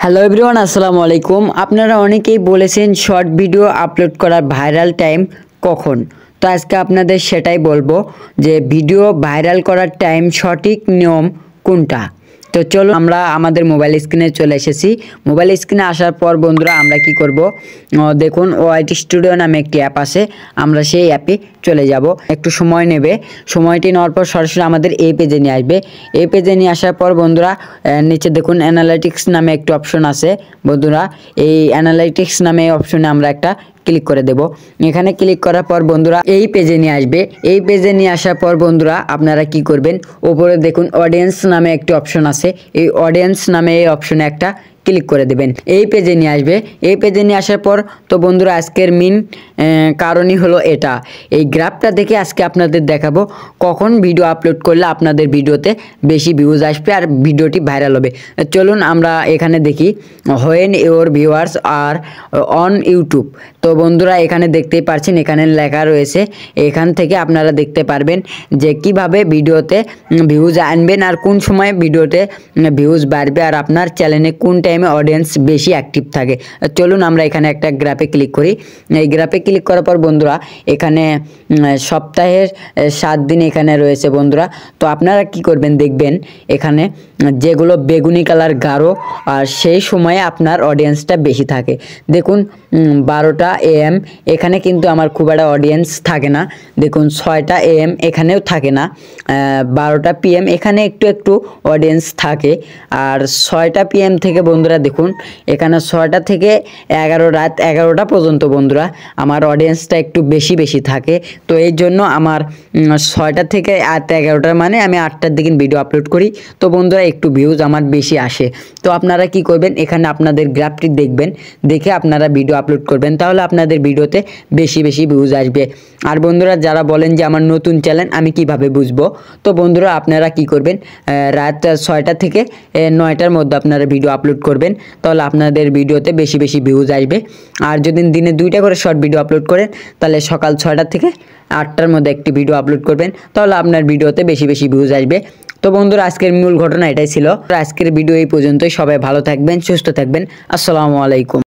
Hello everyone, আসসালামু আলাইকুম। আপনারা অনেকেই বলেছেন শর্ট ভিডিও আপলোড করার ভাইরাল টাইম কখন। তো আজকে আপনাদের সেটাই বলবো যে ভিডিও ভাইরাল করার টাইম সঠিক নিয়ম কোনটা। তো চলো আমরা আমাদের মোবাইল স্ক্রিনে চলে এসেছি। মোবাইল স্ক্রিনে আসার পর বন্ধুরা আমরা কি করব, দেখুন ওয়াইট স্টুডিও নামে একটি অ্যাপ আছে, আমরা সেই অ্যাপে চলে যাব। একটু সময় নেবে, সময়টি নেওয়ার পর সরাসরি আমাদের এই পেজে নিয়ে আসবে। এই পেজে নিয়ে আসার পর বন্ধুরা নিচে দেখুন অ্যানালাইটিক্স নামে একটি অপশন আছে। বন্ধুরা এই অ্যানালাইটিক্স নামে অপশনে আমরা একটা ক্লিক করে দেব। এখানে ক্লিক করার পর বন্ধুরা এই পেজে নিয়ে আসবে। এই পেজে নিয়ে আসার পর বন্ধুরা আপনারা কি করবেন, উপরে দেখুন অডিয়েন্স নামে একটি অপশন আছে, এই অডিয়েন্স নামে এই অপশনে একটা ক্লিক করে দেবেন। এই পেজে নিয়ে আসবে। এই পেজে নিয়ে আসার পর তো বন্ধুরা আজকের মেন কারণই হলো এটা। এই গ্রাফটা দেখে আজকে আপনাদের দেখাবো কখন ভিডিও আপলোড করলে আপনাদের ভিডিওতে বেশি ভিউজ আসবে আর ভিডিওটি ভাইরাল হবে। চলুন আমরা এখানে দেখি when your viewers are on YouTube. তো বন্ধুরা এখানে দেখতেই পাচ্ছেন, এখানে লেখা রয়েছে, এখান থেকে আপনারা দেখতে পারবেন যে কিভাবে ভিডিওতে ভিউজ আনবেন আর কোন সময় ভিডিওতে ভিউজ বাড়বে আর আপনার চ্যানেলে কোন টাইমে অডিয়েন্স বেশি অ্যাক্টিভ থাকে। চলুন আমরা এখানে একটা গ্রাফে ক্লিক করি। এই গ্রাফে ক্লিক করার পর বন্ধুরা এখানে সপ্তাহের 7 দিন এখানে রয়েছে বন্ধুরা। তো আপনারা কি করবেন, দেখবেন এখানে যেগুলো বেগুনি কালার গাঢ় আর সেই সময়ে আপনার অডিয়েন্সটা বেশি থাকে। দেখুন 12টা AM এখানে কিন্তু আমার খুব একটা অডিয়েন্স থাকে না। দেখুন 6টা AM এখানেও থাকে না। 12টা PM এখানে একটু একটু অডিয়েন্স থাকে। আর 6টা PM থেকে বন্ধুরা দেখুন এখানে 6টা থেকে রাত 11টা পর্যন্ত বন্ধুরা আমার অডিয়েন্সটা একটু বেশি থাকে। তো এই জন্য আমার 6টা থেকে রাত 11টার মানে আমি 8টার দিকে ভিডিও আপলোড করি। তো বন্ধুরা একটু ভিউজ আমার বেশি আসে। তো আপনারা কি করবেন, এখানে আপনাদের গ্রাফটি দেখবেন, দেখে আপনারা ভিডিও আপলোড করবেন, তাহলে আপনাদের ভিডিওতে বেশি ভিউজ আসবে। আর বন্ধুরা যারা বলেন যে আমার নতুন চ্যানেল আমি কিভাবে বুঝবো, তো বন্ধুরা আপনারা কি করবেন, রাত 6টা থেকে 9টার মধ্যে আপনারা ভিডিও আপলোড করবেন, তাহলে আপনাদের ভিডিওতে বেশি ভিউজ আসবে। আর যদি দিনে 2টা করে শর্ট ভিডিও আপলোড করেন, তাহলে সকাল 6টা থেকে 8টার মধ্যে একটি ভিডিও আপলোড করবেন, তাহলে আপনার ভিডিওতে বেশি ভিউজ আসবে। তো বন্ধুরা আজকের মূল ঘটনা এটাই ছিল। আজকের ভিডিও এই পর্যন্তই। সবাই ভালো থাকবেন, সুস্থ থাকবেন। আসসালামু আলাইকুম।